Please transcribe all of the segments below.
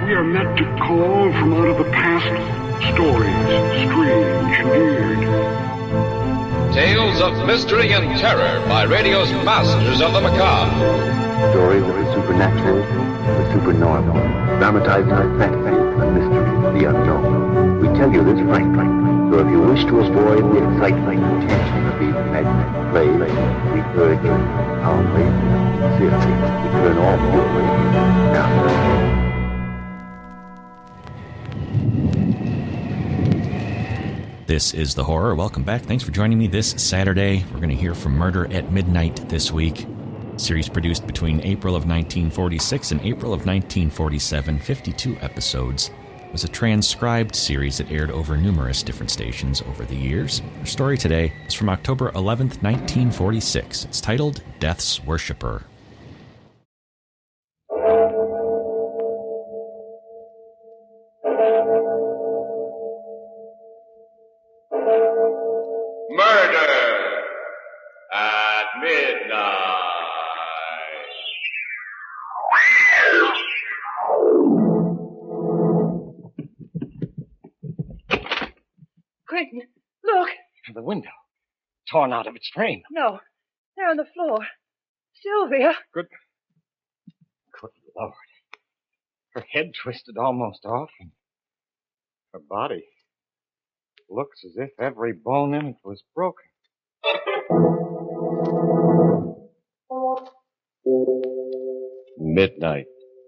We are meant to call from out of the past stories, strange and weird. Tales of mystery and terror by radio's masters of the macabre. Stories of the supernatural, the supernormal, dramatized in fantasy, the mystery, the unknown. We tell you this frankly, so if you wish to avoid the excitement and tension of these imaginary plays, we urge you calmly and sincerely to turn off your radio now. This is The Horror. Welcome back. Thanks for joining me this Saturday. We're going to hear from Murder at Midnight this week. Series produced between April of 1946 and April of 1947, 52 episodes. It was a transcribed series that aired over numerous different stations over the years. Our story today is from October 11th, 1946. It's titled Death's Worshipper. The window, torn out of its frame. No, they're on the floor. Sylvia. Good Lord. Her head twisted almost off, and her body looks as if every bone in it was broken. Midnight,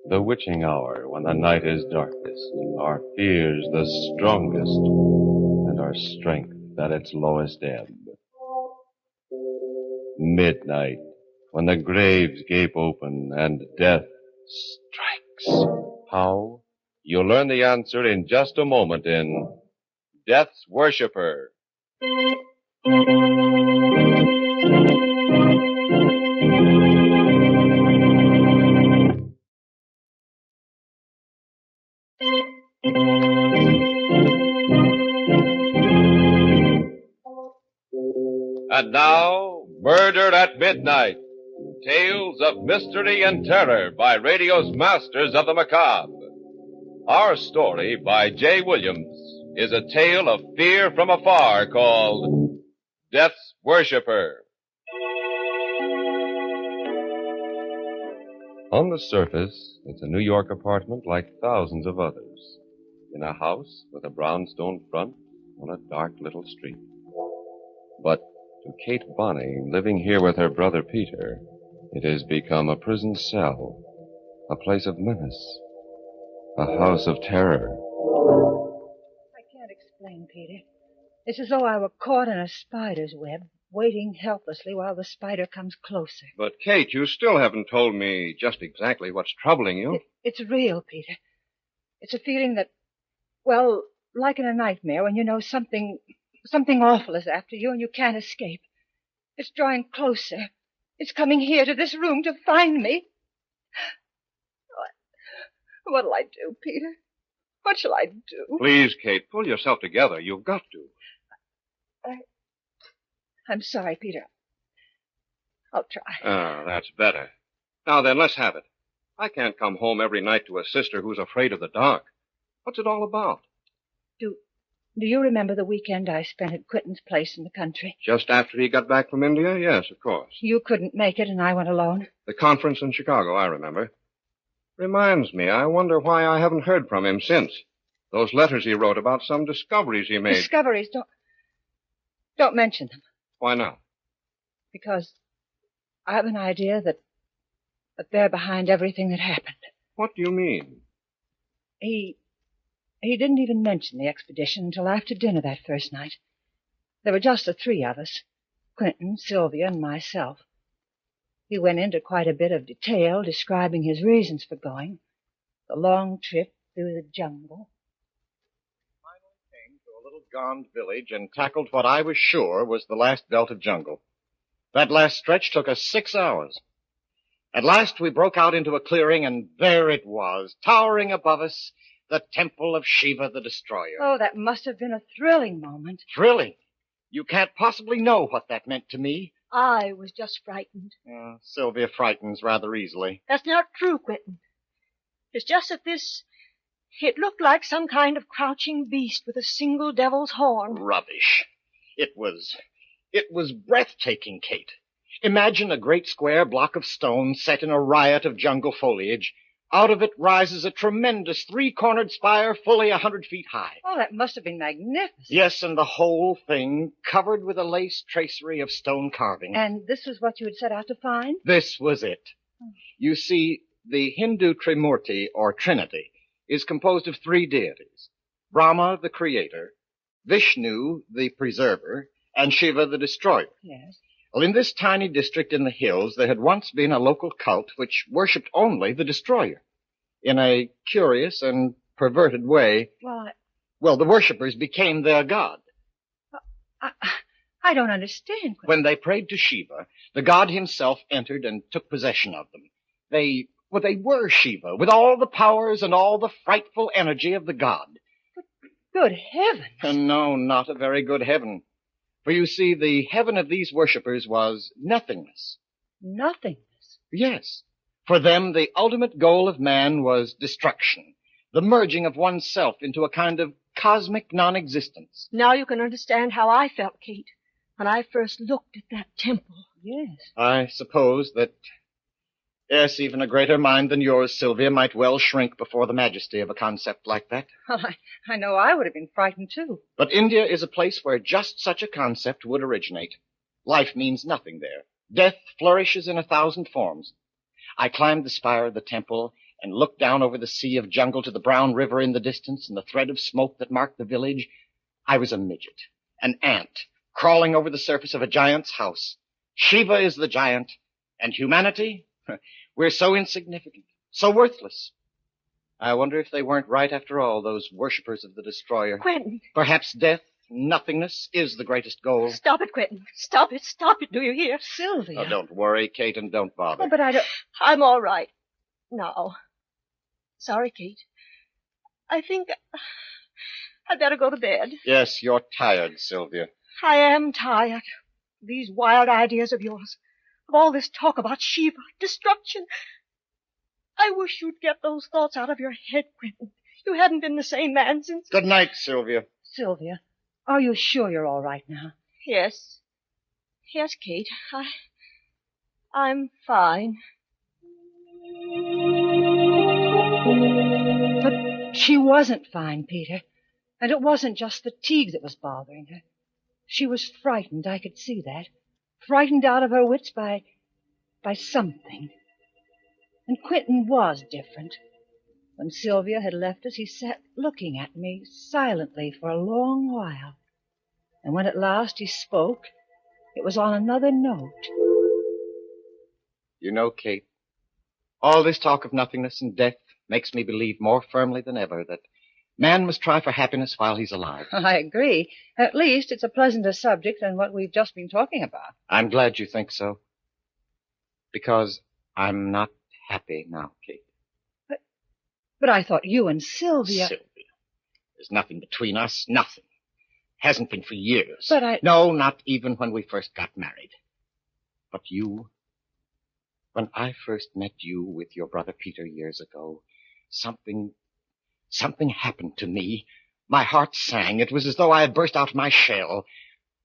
the witching hour, when the night is darkest, our fears the strongest, and our strength at its lowest ebb. Midnight, when the graves gape open and death strikes. How? You'll learn the answer in just a moment in Death's Worshipper. And now, Murder at Midnight. Tales of mystery and terror by radio's masters of the macabre. Our story by J. Williams is a tale of fear from afar called Death's Worshipper. On the surface, it's a New York apartment like thousands of others. In a house with a brownstone front on a dark little street. But to Kate Bonney, living here with her brother Peter, it has become a prison cell, a place of menace, a house of terror. I can't explain, Peter. It's as though I were caught in a spider's web, waiting helplessly while the spider comes closer. But, Kate, you still haven't told me just exactly what's troubling you. It's real, Peter. It's a feeling that, well, like in a nightmare when you know something awful is after you and you can't escape. It's drawing closer. It's coming here to this room to find me. What'll I do, Peter? What shall I do? Please, Kate, pull yourself together. You've got to. I'm sorry, Peter. I'll try. Ah, that's better. Now then, let's have it. I can't come home every night to a sister who's afraid of the dark. What's it all about? Do you remember the weekend I spent at Quentin's place in the country? Just after he got back from India? Yes, of course. You couldn't make it and I went alone. The conference in Chicago, I remember. Reminds me, I wonder why I haven't heard from him since. Those letters he wrote about some discoveries he made. Discoveries? Don't mention them. Why not? Because I have an idea that they're behind everything that happened. What do you mean? He didn't even mention the expedition until after dinner that first night. There were just the three of us, Quentin, Sylvia, and myself. He went into quite a bit of detail, describing his reasons for going, the long trip through the jungle. Finally came to a little gone village and tackled what I was sure was the last belt of jungle. That last stretch took us 6 hours. At last we broke out into a clearing, and there it was, towering above us, the temple of Shiva the Destroyer. Oh, that must have been a thrilling moment. Thrilling? You can't possibly know what that meant to me. I was just frightened. Sylvia frightens rather easily. That's not true, Quentin. It's just that this It looked like some kind of crouching beast with a single devil's horn. Rubbish. It was breathtaking, Kate. Imagine a great square block of stone set in a riot of jungle foliage. Out of it rises a tremendous three-cornered spire fully 100 feet high. Oh, that must have been magnificent. Yes, and the whole thing covered with a lace tracery of stone carving. And this was what you had set out to find? This was it. You see, the Hindu Trimurti, or Trinity, is composed of three deities. Brahma, the creator, Vishnu, the preserver, and Shiva, the destroyer. Yes. Well, in this tiny district in the hills, there had once been a local cult which worshipped only the destroyer. In a curious and perverted way, well, the worshippers became their god. I don't understand. When they prayed to Shiva, the god himself entered and took possession of them. They were Shiva, with all the powers and all the frightful energy of the god. But good heavens! No, not a very good heaven. For you see, the heaven of these worshippers was nothingness. Nothingness? Yes. For them, the ultimate goal of man was destruction, the merging of oneself into a kind of cosmic non-existence. Now you can understand how I felt, Kate, when I first looked at that temple. Yes. I suppose that, yes, even a greater mind than yours, Sylvia, might well shrink before the majesty of a concept like that. Well, I know I would have been frightened, too. But India is a place where just such a concept would originate. Life means nothing there. Death flourishes in 1,000 forms. I climbed the spire of the temple and looked down over the sea of jungle to the brown river in the distance and the thread of smoke that marked the village. I was a midget, an ant, crawling over the surface of a giant's house. Shiva is the giant, and humanity? We're so insignificant, so worthless. I wonder if they weren't right after all, those worshippers of the destroyer. Quentin. Perhaps death, nothingness, is the greatest goal. Stop it, Quentin. Stop it, do you hear? Sylvia. Oh, don't worry, Kate, and don't bother. Oh, but I don't... I'm all right. No. Sorry, Kate. I think I'd better go to bed. Yes, you're tired, Sylvia. I am tired. These wild ideas of yours. Of all this talk about Shiva, destruction. I wish you'd get those thoughts out of your head, Quentin. You haven't been the same man since... Good night, Sylvia. Sylvia, are you sure you're all right now? Yes. Yes, Kate. I'm fine. But she wasn't fine, Peter. And it wasn't just fatigue that was bothering her. She was frightened, I could see that. Frightened out of her wits by something. And Quentin was different. When Sylvia had left us, he sat looking at me silently for a long while. And when at last he spoke, it was on another note. You know, Kate, all this talk of nothingness and death makes me believe more firmly than ever that man must try for happiness while he's alive. I agree. At least it's a pleasanter subject than what we've just been talking about. I'm glad you think so. Because I'm not happy now, Kate. But I thought you and Sylvia... Sylvia. There's nothing between us. Nothing. Hasn't been for years. But No, not even when we first got married. But you... When I first met you with your brother Peter years ago, something happened to me. My heart sang. It was as though I had burst out of my shell.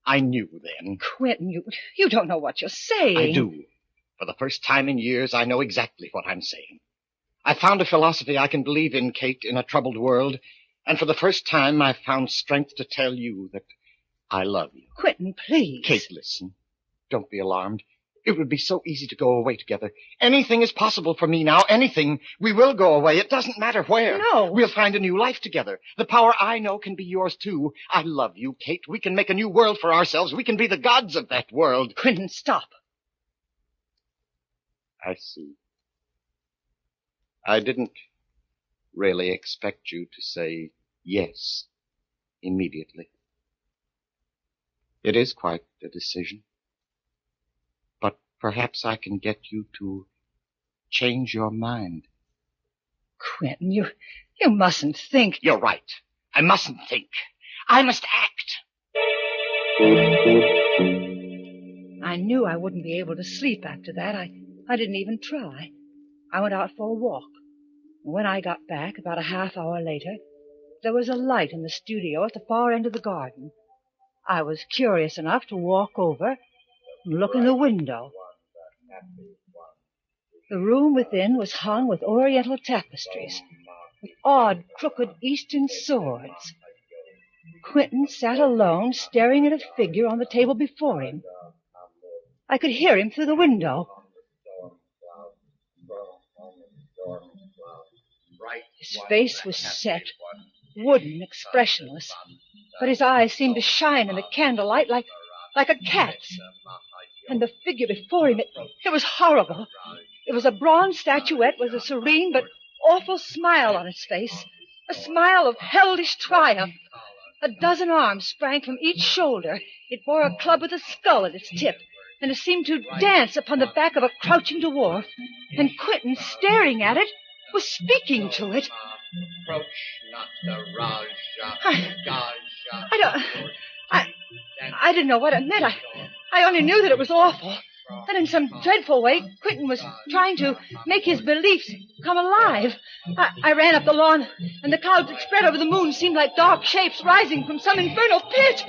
I knew then. Quentin, you don't know what you're saying. I do. For the first time in years, I know exactly what I'm saying. I found a philosophy I can believe in, Kate, in a troubled world. And for the first time, I've found strength to tell you that I love you. Quentin, please. Kate, listen. Don't be alarmed. It would be so easy to go away together. Anything is possible for me now. Anything. We will go away. It doesn't matter where. No. We'll find a new life together. The power I know can be yours, too. I love you, Kate. We can make a new world for ourselves. We can be the gods of that world. Quentin, stop. I see. I didn't really expect you to say yes immediately. It is quite a decision. But perhaps I can get you to change your mind. Quentin, you mustn't think... You're right. I mustn't think. I must act. I knew I wouldn't be able to sleep after that. I didn't even try. I went out for a walk. When I got back, about a half hour later, there was a light in the studio at the far end of the garden. I was curious enough to walk over and look in the window. The room within was hung with oriental tapestries, with odd, crooked Eastern swords. Quentin sat alone, staring at a figure on the table before him. I could hear him through the window. His face was set, wooden, expressionless, but his eyes seemed to shine in the candlelight like a cat's. And the figure before him, it was horrible. It was a bronze statuette with a serene but awful smile on its face, a smile of hellish triumph. A dozen arms sprang from each shoulder. It bore a club with a skull at its tip, and it seemed to dance upon the back of a crouching dwarf. And Quentin, staring at it, was speaking to it. Approach not the I didn't know what it meant. I only knew that it was awful. That in some dreadful way, Quentin was trying to make his beliefs come alive. I ran up the lawn, and the clouds that spread over the moon seemed like dark shapes rising from some infernal pit.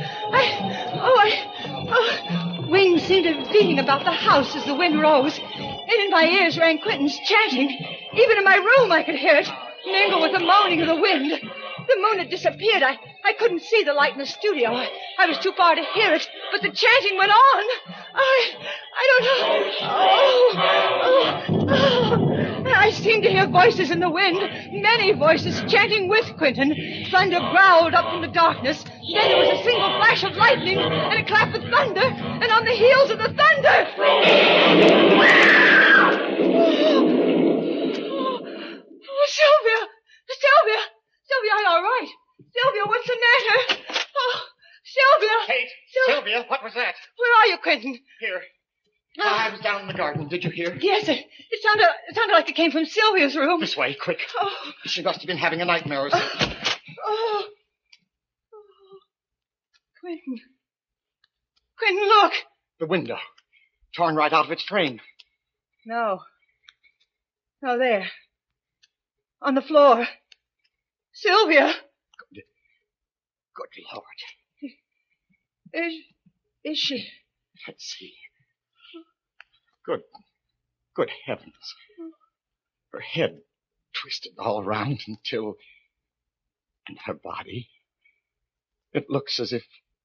Wings seemed to be beating about the house as the wind rose. And in my ears rang Quentin's chanting. Even in my room I could hear it, mingle with the moaning of the wind. The moon had disappeared. I couldn't see the light in the studio. I was too far to hear it, but the chanting went on. I don't know. I seemed to hear voices in the wind, many voices chanting with Quentin. Thunder growled up from the darkness. Then there was a single flash of lightning and a clap of thunder, and on the heels of the thunder... Sylvia, I'm all right. Sylvia, what's the matter? Oh, Sylvia. Kate, Sylvia, what was that? Where are you, Quentin? Here. I was down in the garden. Did you hear? Yes, it sounded like it came from Sylvia's room. This way, quick. Oh. She must have been having a nightmare or something. Quentin. Quentin, look. The window. Torn right out of its frame. No, there. On the floor. Sylvia. Good Lord. Is she? Let's see. Good heavens. Her head twisted all around until... And her body. It looks as if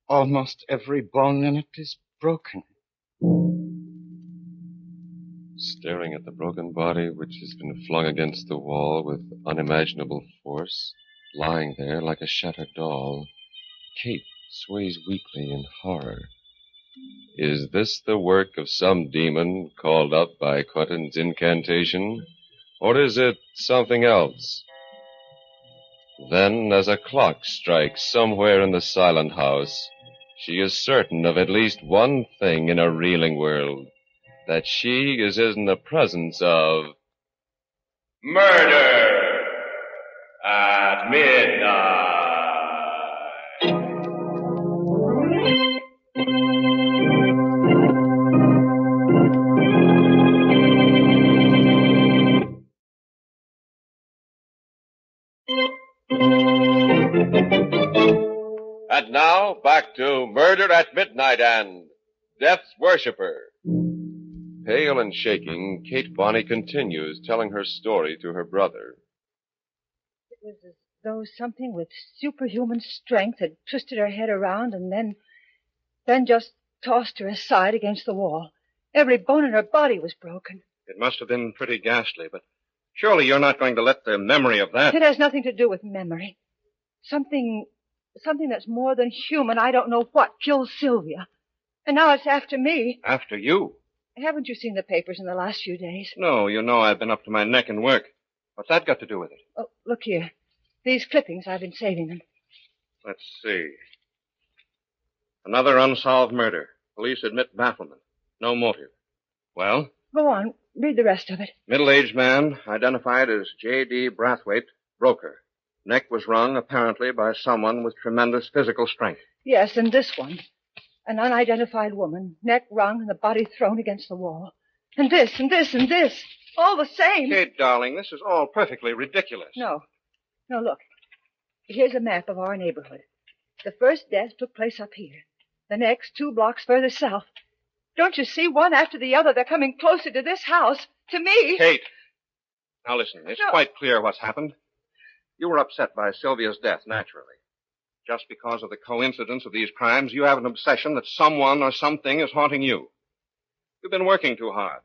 almost every bone in it is broken. Staring at the broken body, which has been flung against the wall with unimaginable force, lying there like a shattered doll, Kate sways weakly in horror. Is this the work of some demon called up by Quentin's incantation? Or is it something else? Then, as a clock strikes somewhere in the silent house, she is certain of at least one thing in a reeling world, that she is in the presence of murder at midnight. And now, back to Murder at Midnight and Death's Worshipper. Pale and shaking, Kate Bonney continues telling her story to her brother. It was as though something with superhuman strength had twisted her head around and then just tossed her aside against the wall. Every bone in her body was broken. It must have been pretty ghastly, but surely you're not going to let the memory of that... It has nothing to do with memory. Something that's more than human, I don't know what, killed Sylvia. And now it's after me. After you? Haven't you seen the papers in the last few days? No, you know I've been up to my neck in work. What's that got to do with it? Oh, look here. These clippings, I've been saving them. Let's see. Another unsolved murder. Police admit bafflement. No motive. Well? Go on. Read the rest of it. Middle-aged man, identified as J.D. Brathwaite, broker. Neck was wrung, apparently, by someone with tremendous physical strength. Yes, and this one. An unidentified woman, neck wrung and the body thrown against the wall. And this, and this, and this. All the same. Kate, darling, this is all perfectly ridiculous. No, look. Here's a map of our neighborhood. The first death took place up here. The next, 2 blocks further south. Don't you see, one after the other, they're coming closer to this house, to me. Kate, now listen, it's quite clear what's happened. You were upset by Sylvia's death, naturally. Just because of the coincidence of these crimes, you have an obsession that someone or something is haunting you. You've been working too hard.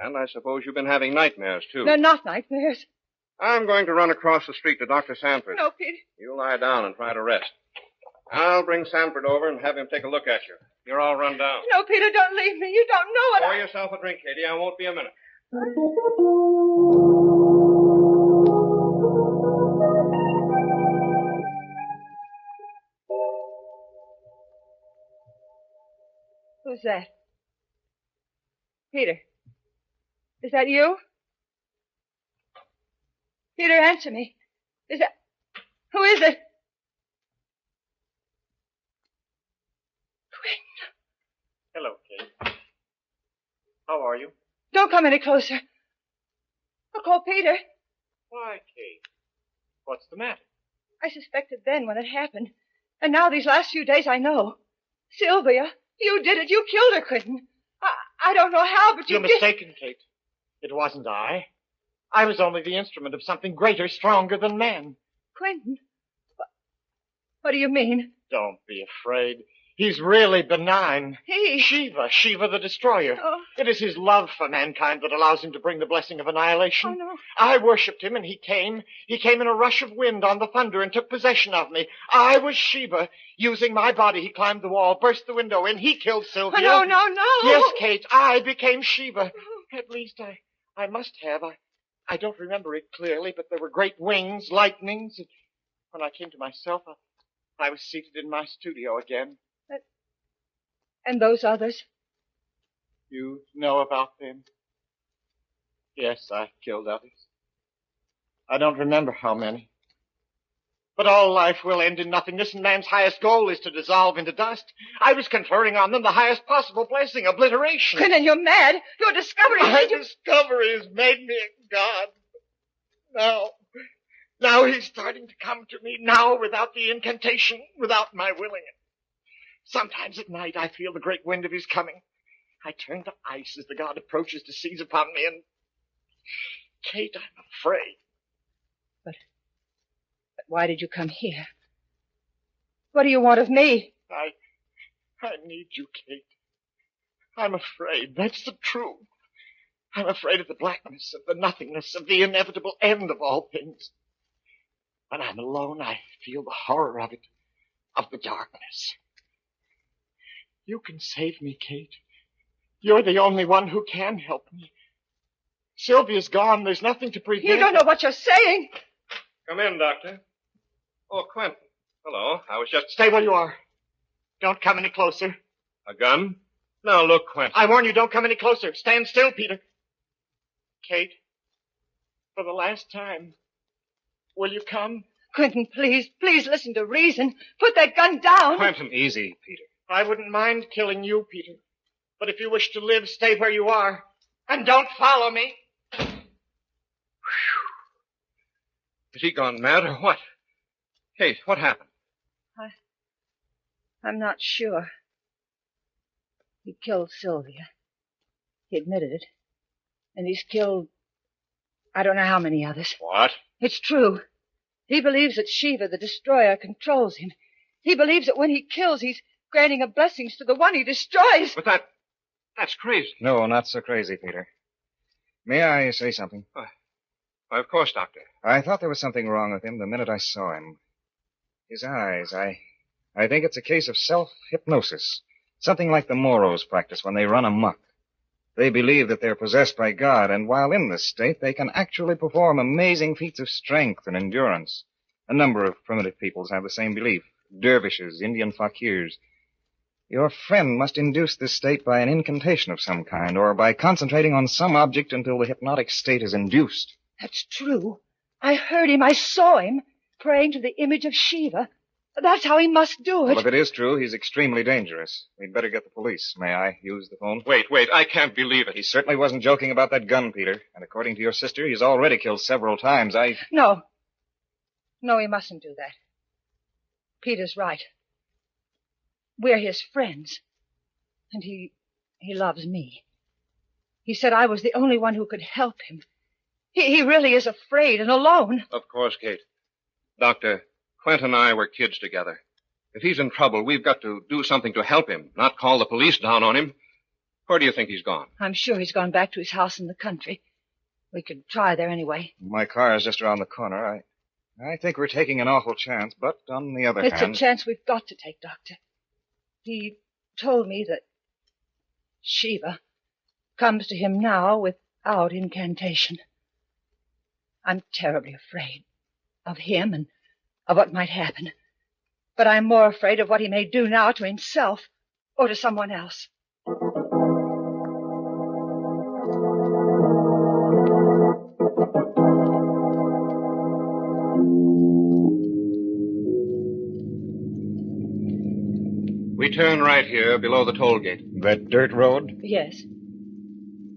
And I suppose you've been having nightmares, too. They're not nightmares. I'm going to run across the street to Dr. Sanford. No, Peter. You lie down and try to rest. I'll bring Sanford over and have him take a look at you. You're all run down. No, Peter, don't leave me. You don't know what Pour yourself a drink, Katie. I won't be a minute. Who's that? Peter. Is that you? Peter, answer me. Who is it? Hello, Kate. How are you? Don't come any closer. I'll call Peter. Why, Kate? What's the matter? I suspected then when it happened. And now these last few days I know. Sylvia, you did it. You killed her, Quentin. I don't know how, but You're mistaken, Kate. It wasn't I. I was only the instrument of something greater, stronger than man. Quentin? What do you mean? Don't be afraid. He's really benign. He? Shiva the Destroyer. Oh. It is his love for mankind that allows him to bring the blessing of annihilation. Oh, no. I worshipped him, and he came. He came in a rush of wind on the thunder and took possession of me. I was Shiva. Using my body, he climbed the wall, burst the window in. He killed Sylvia. Oh, no. Yes, Kate, I became Shiva. At least I must have. I don't remember it clearly, but there were great wings, lightnings. When I came to myself, I was seated in my studio again. And those others? You know about them? Yes, I killed others. I don't remember how many. But all life will end in nothingness, and man's highest goal is to dissolve into dust. I was conferring on them the highest possible blessing, obliteration. Quentin, you're mad. Your discovery... My discovery has made me a god. Now he's starting to come to me, now without the incantation, without my willing it. Sometimes at night I feel the great wind of his coming. I turn to ice as the god approaches to seize upon me, and... Kate, I'm afraid. But why did you come here? What do you want of me? I need you, Kate. I'm afraid. That's the truth. I'm afraid of the blackness, of the nothingness, of the inevitable end of all things. When I'm alone, I feel the horror of it, of the darkness. You can save me, Kate. You're the only one who can help me. Sylvia's gone. There's nothing to prevent... You don't know what you're saying. Come in, Doctor. Oh, Quentin. Hello. I was just... Stay where you are. Don't come any closer. A gun? Now, look, Quentin. I warn you, don't come any closer. Stand still, Peter. Kate, for the last time, will you come? Quentin, please listen to reason. Put that gun down. Quentin, easy, Peter. I wouldn't mind killing you, Peter. But if you wish to live, stay where you are. And don't follow me. Whew. Has he gone mad or what? Kate, what happened? I'm not sure. He killed Sylvia. He admitted it. And he's killed... I don't know how many others. What? It's true. He believes that Shiva, the Destroyer, controls him. He believes that when he kills, he's granting a blessings to the one he destroys. But that's crazy. No, not so crazy, Peter. May I say something? Why, of course, Doctor. I thought there was something wrong with him the minute I saw him. His eyes, I think it's a case of self-hypnosis. Something like the Moros practice when they run amok. They believe that they're possessed by God, and while in this state, they can actually perform amazing feats of strength and endurance. A number of primitive peoples have the same belief. Dervishes, Indian fakirs. Your friend must induce this state by an incantation of some kind, or by concentrating on some object until the hypnotic state is induced. That's true. I heard him. I saw him praying to the image of Shiva. That's how he must do it. Well, if it is true, he's extremely dangerous. We'd better get the police. May I use the phone? Wait, I can't believe it. He certainly wasn't joking about that gun, Peter. And according to your sister, he's already killed several times. No. No, he mustn't do that. Peter's right. We're his friends. And he loves me. He said I was the only one who could help him. He really is afraid and alone. Of course, Kate. Doctor, Quint and I were kids together. If he's in trouble, we've got to do something to help him, not call the police down on him. Where do you think he's gone? I'm sure he's gone back to his house in the country. We could try there anyway. My car is just around the corner. I think we're taking an awful chance, but on the other hand... It's a chance we've got to take, Doctor. He told me that Shiva comes to him now without incantation. I'm terribly afraid of him and of what might happen. But I'm more afraid of what he may do now to himself or to someone else. We turn right here below the toll gate. That dirt road? Yes.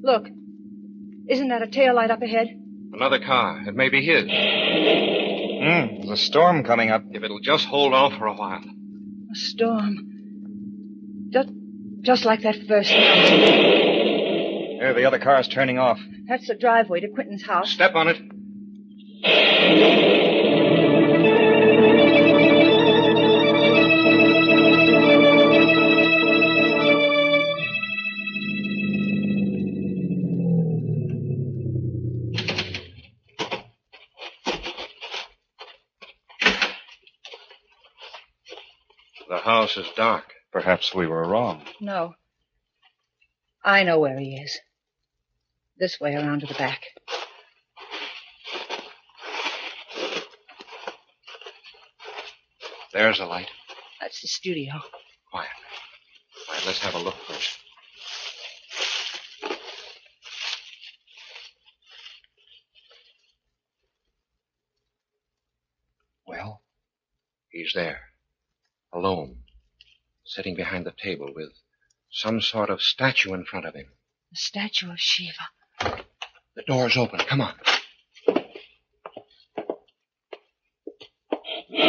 Look. Isn't that a tail light up ahead? Another car. It may be his. There's a storm coming up. If it'll just hold off for a while. A storm. Just like that first house. There, the other car's turning off. That's the driveway to Quentin's house. Step on it. The house is dark. Perhaps we were wrong. No. I know where he is. This way around to the back. There's a light. That's the studio. Quiet. All right, let's have a look first. Well, he's there. Alone. Sitting behind the table with some sort of statue in front of him. The statue of Shiva. The door's open. Come on. The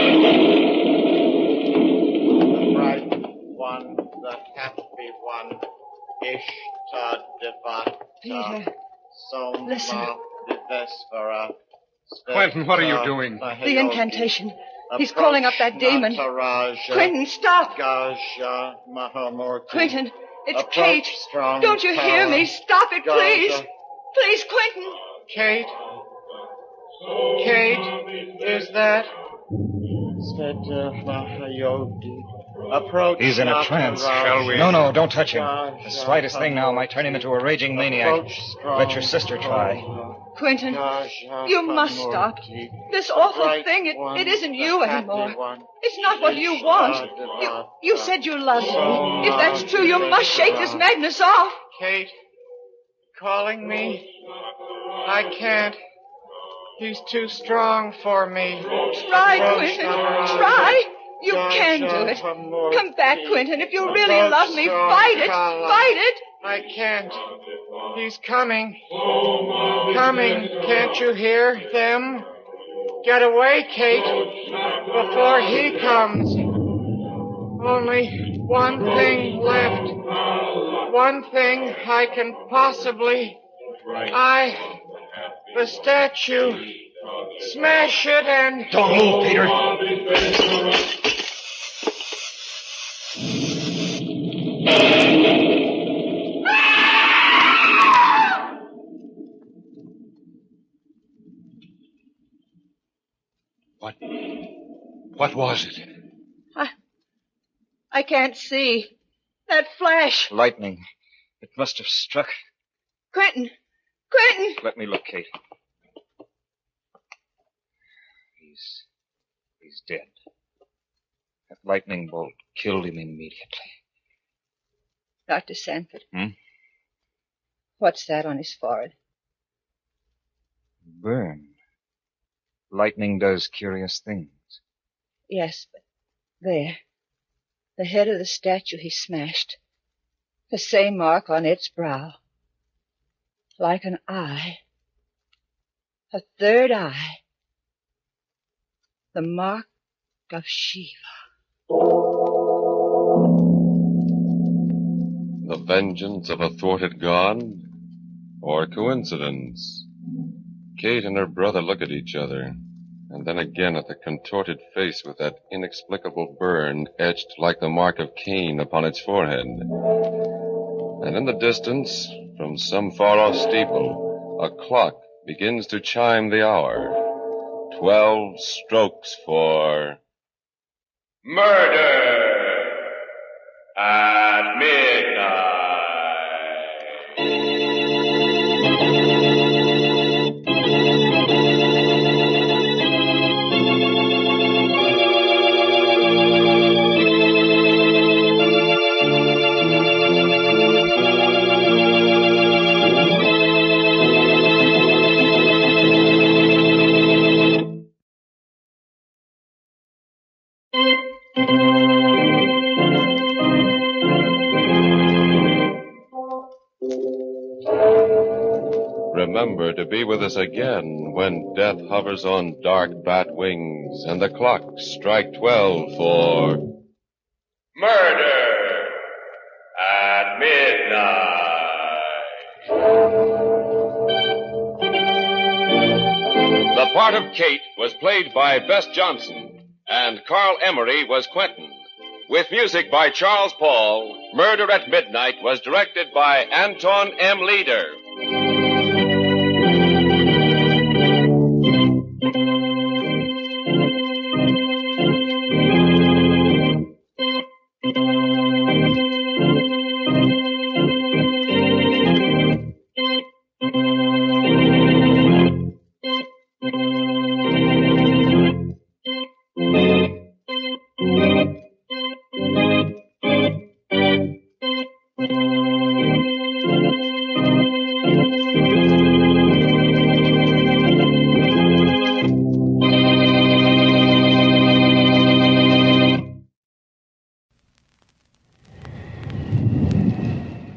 bright one, the happy one, Ishtadevata. Peter, Soma listen. Divesvara. Quentin, what are you doing? The incantation. He's calling up that demon. Quentin, stop! Gaja Mahamurti. Quentin, it's Approach Kate. strong Don't you hear power. me? Stop it, please. Gaja. Please, Quentin. Kate? Kate, is that? Sveta Mahayodi. Approach. He's in a trance. Shall we? No, don't touch him. The slightest thing now might turn him into a raging maniac. Let your sister try. Quentin, you must stop. This awful thing, it isn't you anymore. It's not what you want. You said you loved me. If that's true, you must shake this madness off. Kate, calling me? I can't. He's too strong for me. Try, Quentin. Try. You can do it. Come back, Quentin. If you really love me, fight it. Fight it. I can't. He's coming. Coming. Can't you hear them? Get away, Kate, before he comes. Only one thing left. One thing I can possibly... the statue. Smash it and... Don't move, Peter. What was it? I can't see. That flash. Lightning. It must have struck. Quentin. Quentin. Let me look, Kate. He's dead. That lightning bolt killed him immediately. Dr. Sanford. What's that on his forehead? Burn. Lightning does curious things. Yes, but There. The head of the statue he smashed. The same mark on its brow. Like an eye. A third eye. The mark of Shiva. The vengeance of a thwarted god? Or coincidence? Kate and her brother look at each other, and then again at the contorted face with that inexplicable burn etched like the mark of Cain upon its forehead. And in the distance, from some far-off steeple, a clock begins to chime the hour. 12 strokes for... Murder at midnight. Remember to be with us again when death hovers on dark bat wings and the clocks strike 12 for... Murder at midnight. The part of Kate was played by Bess Johnson, and Carl Emery was Quentin. With music by Charles Paul, Murder at Midnight was directed by Anton M. Leader.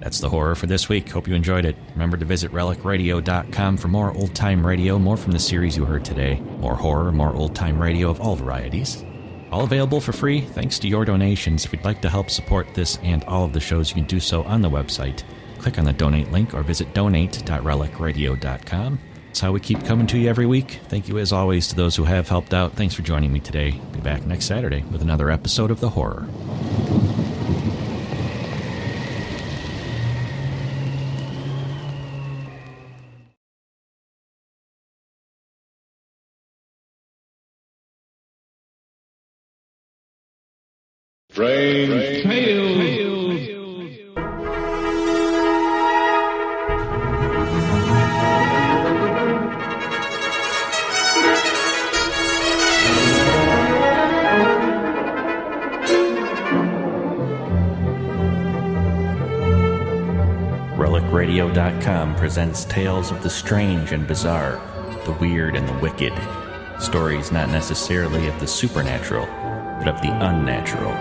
That's the horror for this week. Hope you enjoyed it. Remember to visit relicradio.com for more old-time radio, more from the series you heard today. More horror, more old-time radio of all varieties. All available for free thanks to your donations. If you'd like to help support this and all of the shows, you can do so on the website. Click on the donate link or visit donate.relicradio.com. That's how we keep coming to you every week. Thank you as always to those who have helped out. Thanks for joining me today. Be back next Saturday with another episode of The Horror. Strange Tales. RelicRadio.com presents tales of the strange and bizarre, the weird and the wicked. Stories not necessarily of the supernatural, but of the unnatural.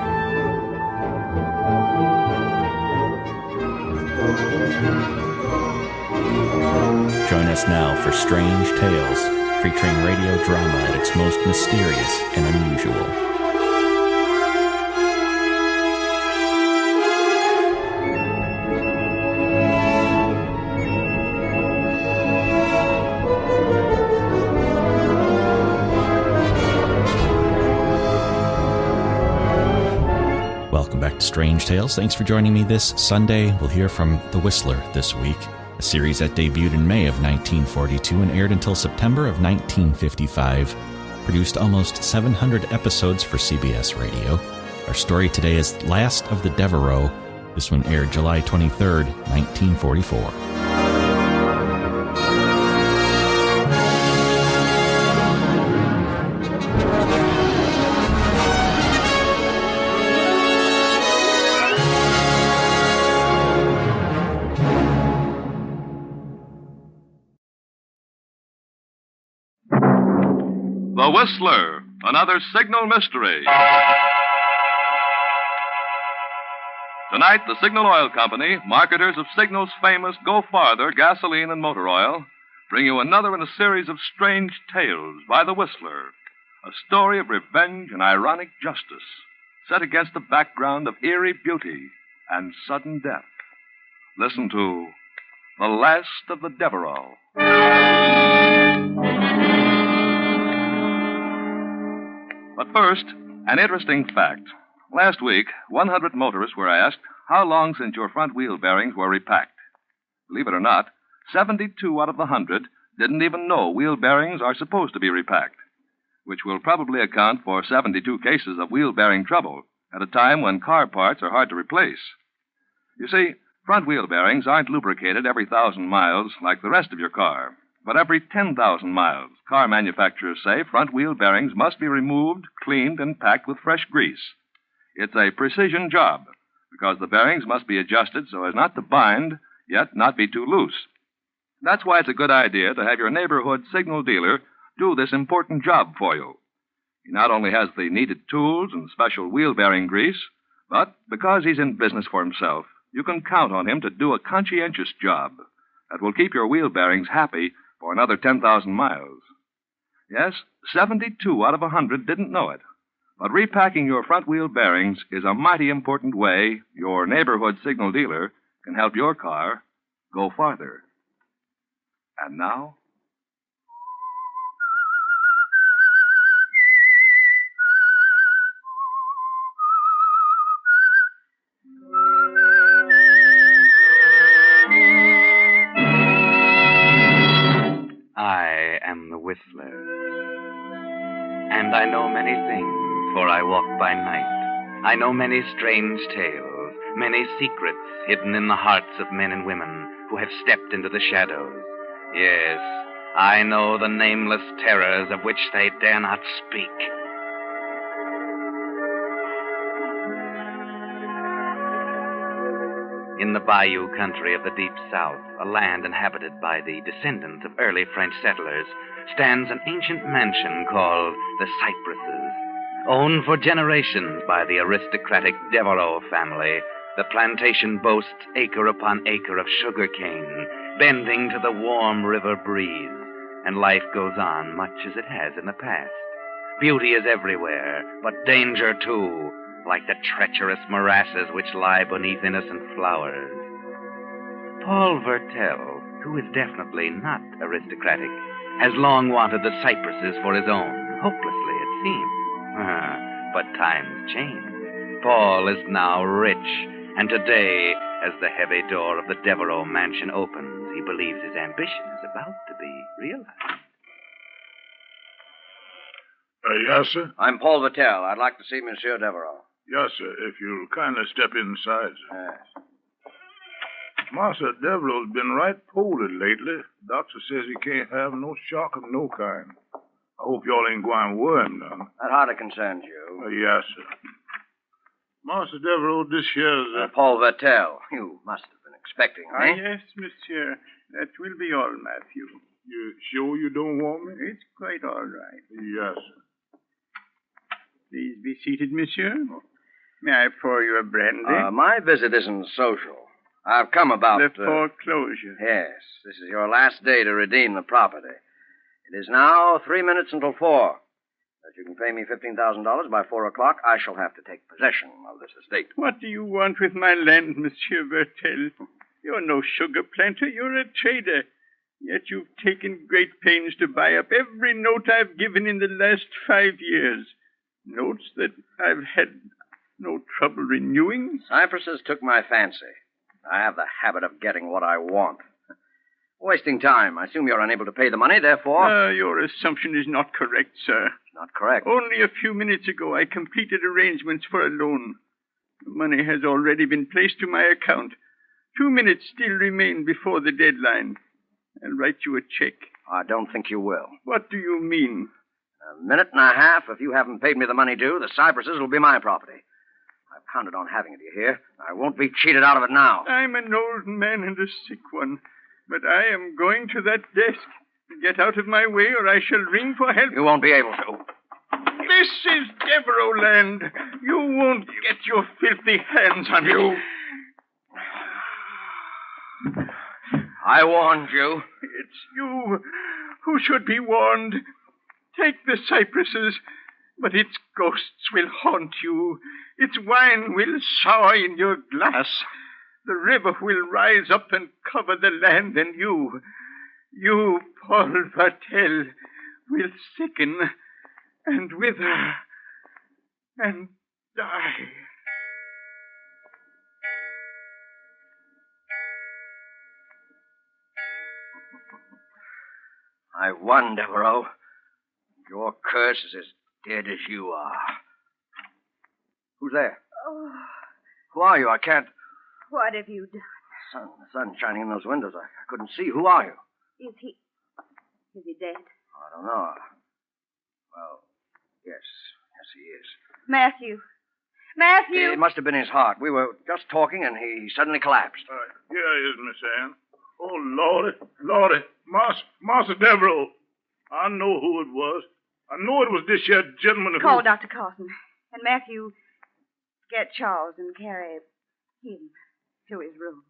Join us now for Strange Tales, featuring radio drama at its most mysterious and unusual. Welcome back to Strange Tales. Thanks for joining me this Sunday. We'll hear from The Whistler this week, a series that debuted in May of 1942 and aired until September of 1955. Produced almost 700 episodes for CBS Radio. Our story today is Last of the Deveraux. This one aired July 23rd, 1944. The Whistler, another signal mystery. Tonight, the Signal Oil Company, marketers of Signal's famous Go Farther gasoline and motor oil, bring you another in a series of strange tales by the Whistler. A story of revenge and ironic justice, set against the background of eerie beauty and sudden death. Listen to The Last of the Deveraux. But first, an interesting fact. Last week, 100 motorists were asked how long since your front wheel bearings were repacked. Believe it or not, 72 out of the 100 didn't even know wheel bearings are supposed to be repacked, which will probably account for 72 cases of wheel bearing trouble at a time when car parts are hard to replace. You see, front wheel bearings aren't lubricated every 1,000 miles like the rest of your car, but every 10,000 miles. Car manufacturers say front wheel bearings must be removed, cleaned, and packed with fresh grease. It's a precision job, because the bearings must be adjusted so as not to bind, yet not be too loose. That's why it's a good idea to have your neighborhood signal dealer do this important job for you. He not only has the needed tools and special wheel bearing grease, but because he's in business for himself, you can count on him to do a conscientious job that will keep your wheel bearings happy for another 10,000 miles. Yes, 72 out of 100 didn't know it. But repacking your front wheel bearings is a mighty important way your neighborhood signal dealer can help your car go farther. And now, I am the Whistler, and I know many things, for I walk by night. I know many strange tales, many secrets hidden in the hearts of men and women who have stepped into the shadows. Yes, I know the nameless terrors of which they dare not speak. In the bayou country of the deep south, a land inhabited by the descendants of early French settlers, stands an ancient mansion called the Cypresses. Owned for generations by the aristocratic Deveraux family, the plantation boasts acre upon acre of sugar cane, bending to the warm river breeze, and life goes on much as it has in the past. Beauty is everywhere, but danger too, like the treacherous morasses which lie beneath innocent flowers. Paul Vertel, who is definitely not aristocratic, has long wanted the cypresses for his own, hopelessly it seems. But times change. Paul is now rich, and today, as the heavy door of the Deveraux mansion opens, he believes his ambition is about to be realized. Yes, sir? I'm Paul Vertel. I'd like to see Monsieur Deveraux. Yes, sir, if you'll kindly step inside, sir. Yes. Master Deveraux's been right poorly lately. Doctor says he can't have no shock of no kind. I hope y'all ain't going to worry him none. That hardly concerns you. Yes, sir. Master Deveraux, this here's... Paul Vertel. You must have been expecting me. Yes, monsieur. That will be all, Matthew. You sure you don't want me? It's quite all right. Yes, sir. Please be seated, monsieur. May I pour you a brandy? My visit isn't social. I've come about... The foreclosure. Yes. This is your last day to redeem the property. It is now 3 minutes until 4. If you can pay me $15,000 by 4 o'clock, I shall have to take possession of this estate. What do you want with my land, Monsieur Vertel? You're no sugar planter. You're a trader. Yet you've taken great pains to buy up every note I've given in the last 5 years. Notes that I've had no trouble renewing. Cypresses took my fancy. I have the habit of getting what I want. Wasting time. I assume you're unable to pay the money, therefore... Your assumption is not correct, sir. Not correct. Only a few minutes ago, I completed arrangements for a loan. The money has already been placed to my account. 2 minutes still remain before the deadline. I'll write you a check. I don't think you will. What do you mean? A minute and a half. If you haven't paid me the money due, the cypresses will be my property. I've counted on having it, you hear? I won't be cheated out of it now. I'm an old man and a sick one, but I am going to that desk. Get out of my way, or I shall ring for help. You won't be able to. This is Deveraux land. You won't get your filthy hands on You. I warned you. It's you who should be warned. Take the cypresses, but its ghosts will haunt you. Its wine will sour in your glass. The river will rise up and cover the land, and you, Paul Vartel, will sicken and wither and die. I won, Deveraux. Your curse is as dead as you are. Who's there? Oh, Who are you? I can't... what have you done? The sun's shining in those windows. I couldn't see. Who are you? Is he dead? I don't know. Well, yes. Yes, he is. Matthew! Matthew! It must have been his heart. We were just talking, and he suddenly collapsed. Here he is, Miss Anne. Oh, Lordy. Master Deveraux. I know who it was. I know it was this here gentleman who... Call Dr. Carson. And Matthew, get Charles and carry him to his room.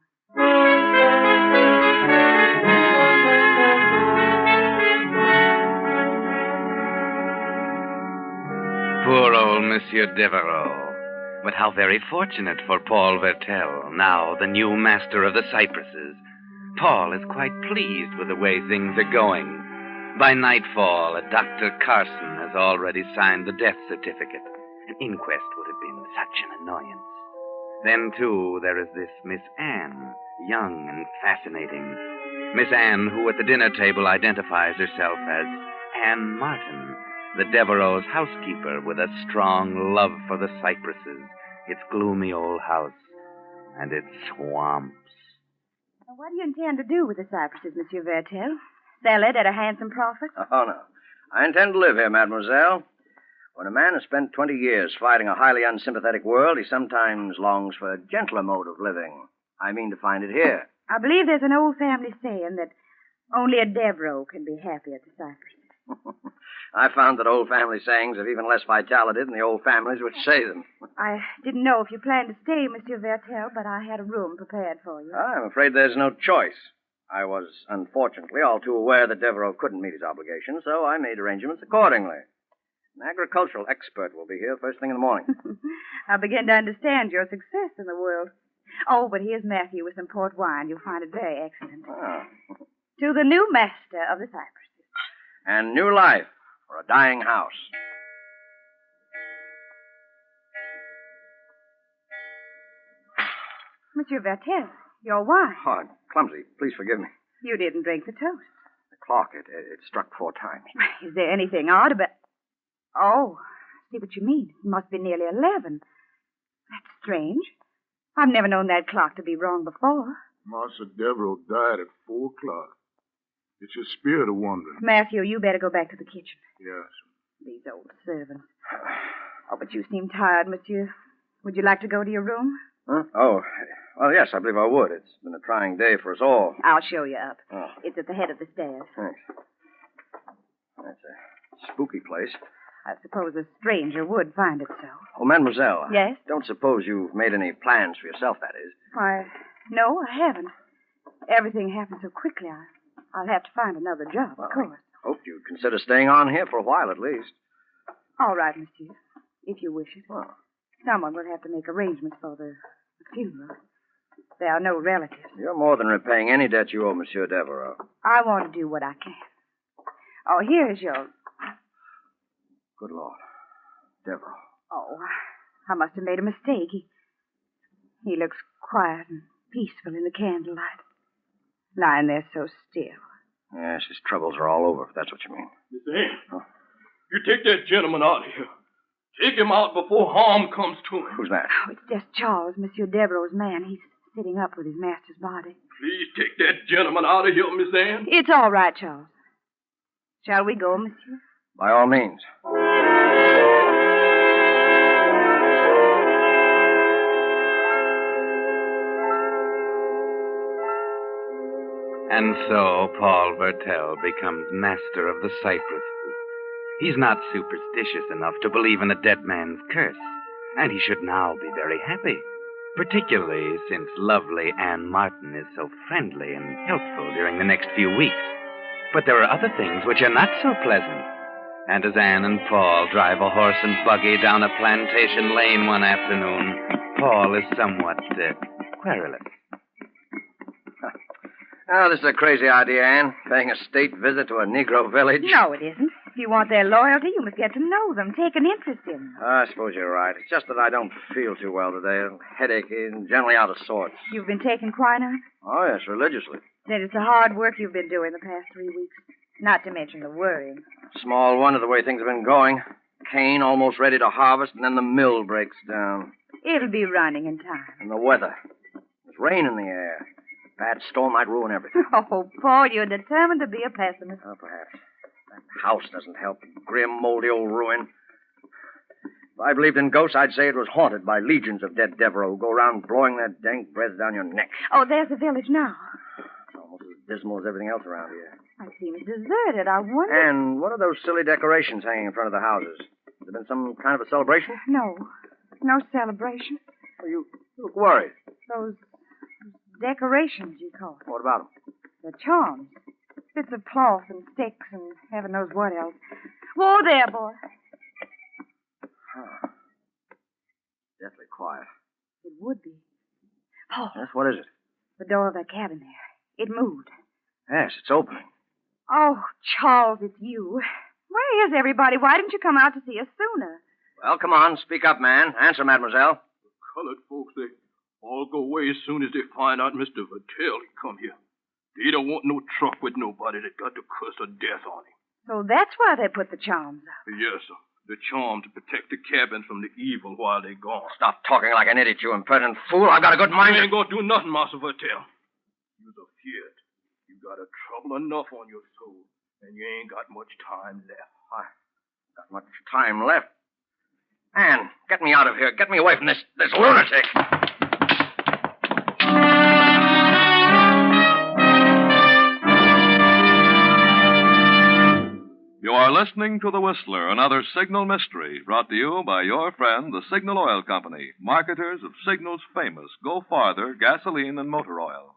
Poor old Monsieur Deveraux. But how very fortunate for Paul Vertel, now the new master of the cypresses. Paul is quite pleased with the way things are going. By nightfall, Dr. Carson has already signed the death certificate. An inquest would have been such an annoyance. Then, too, there is this Miss Anne, young and fascinating. Miss Anne, who at the dinner table identifies herself as Anne Martin, the Deveraux' housekeeper with a strong love for the cypresses, its gloomy old house, and its swamps. Well, what do you intend to do with the cypresses, Monsieur Vertel? Sell it at a handsome profit? Oh, no. I intend to live here, mademoiselle. When a man has spent 20 years fighting a highly unsympathetic world, he sometimes longs for a gentler mode of living. I mean to find it here. I believe there's an old family saying that only a Deveraux can be happy at the cypresses. I found that old family sayings have even less vitality than the old families which say them. I didn't know if you planned to stay, Monsieur Vertel, but I had a room prepared for you. I'm afraid there's no choice. I was, unfortunately, all too aware that Deveraux couldn't meet his obligations, so I made arrangements accordingly. An agricultural expert will be here first thing in the morning. I begin to understand your success in the world. Oh, but here's Matthew with some port wine. You'll find it very excellent. Ah. To the new master of the cypresses. And new life for a dying house. Monsieur Vertel, your wine. Oh, I'm clumsy. Please forgive me. You didn't drink the toast. The clock, it struck 4 times. Is there anything odd about... Oh, I see what you mean. It must be nearly 11. That's strange. I've never known that clock to be wrong before. Master Deveraux died at 4 o'clock. It's your spirit of wondering. Matthew, you better go back to the kitchen. Yes. These old servants. Oh, but you seem tired, monsieur. Would you like to go to your room? Huh? Oh, well, yes, I believe I would. It's been a trying day for us all. I'll show you up. Oh. It's at the head of the stairs. Thanks. That's a spooky place. I suppose a stranger would find it so. Oh, mademoiselle. Yes? Don't suppose you've made any plans for yourself, that is. Why, no, I haven't. Everything happened so quickly, I'll have to find another job, of course. I hoped you'd consider staying on here for a while at least. All right, monsieur, if you wish it. Oh. Someone will have to make arrangements for the funeral. There are no relatives. You're more than repaying any debt you owe Monsieur Deveraux. I want to do what I can. Oh, here's your... Good Lord. Deveraux. Oh, I must have made a mistake. He looks quiet and peaceful in the candlelight. Lying there so still. Yes, his troubles are all over, if that's what you mean. Miss Anne, you take that gentleman out of here. Take him out before harm comes to him. Who's that? Oh, it's just Charles, Monsieur Deveraux' man. He's sitting up with his master's body. Please take that gentleman out of here, Miss Anne. It's all right, Charles. Shall we go, monsieur? By all means. And so Paul Vertel becomes master of the cypresses. He's not superstitious enough to believe in a dead man's curse, and he should now be very happy, particularly since lovely Anne Martin is so friendly and helpful during the next few weeks. But there are other things which are not so pleasant. And as Anne and Paul drive a horse and buggy down a plantation lane one afternoon, Paul is somewhat querulous. Oh, this is a crazy idea, Anne. Paying a state visit to a Negro village. No, it isn't. If you want their loyalty, you must get to know them, take an interest in them. I suppose you're right. It's just that I don't feel too well today. A headache and generally out of sorts. You've been taking quinine? Oh, yes, religiously. Then it's the hard work you've been doing the past 3 weeks. Not to mention the worrying. Small wonder the way things have been going. Cane almost ready to harvest, and then the mill breaks down. It'll be running in time. And the weather. There's rain in the air. Bad storm might ruin everything. Oh, Paul, you're determined to be a pessimist. Oh, perhaps. That house doesn't help. Grim, moldy old ruin. If I believed in ghosts, I'd say it was haunted by legions of dead Deveraux who go around blowing that dank breath down your neck. Oh, there's the village now. It's almost as dismal as everything else around here. I seem deserted. I wonder... And what are those silly decorations hanging in front of the houses? Has there been some kind of a celebration? No. No celebration. Oh, you look worried. Those decorations, you call it. What about them? The charms. Bits of cloth and sticks and heaven knows what else. Whoa there, boy. Huh. Deathly quiet. It would be. Paul. Yes, what is it? The door of that cabin there. It moved. Yes, it's opening. Oh, Charles, it's you. Where is everybody? Why didn't you come out to see us sooner? Well, come on. Speak up, man. Answer, mademoiselle. The colored folks, they all go away as soon as they find out Mr. Vertel he come here. They don't want no truck with nobody that got the curse of death on him. So that's why they put the charms up. Yes, sir. The charm to protect the cabin from the evil while they're gone. Stop talking like an idiot, you impertinent fool. I've got a good mind. You ain't gonna do nothing, Master Vertel. You's afeard. You got a trouble enough on your soul, and you ain't got much time left. I got much time left. Anne, get me out of here. Get me away from this lunatic. You are listening to The Whistler, another Signal mystery, brought to you by your friend, the Signal Oil Company, marketers of Signal's famous Go Farther gasoline and motor oil.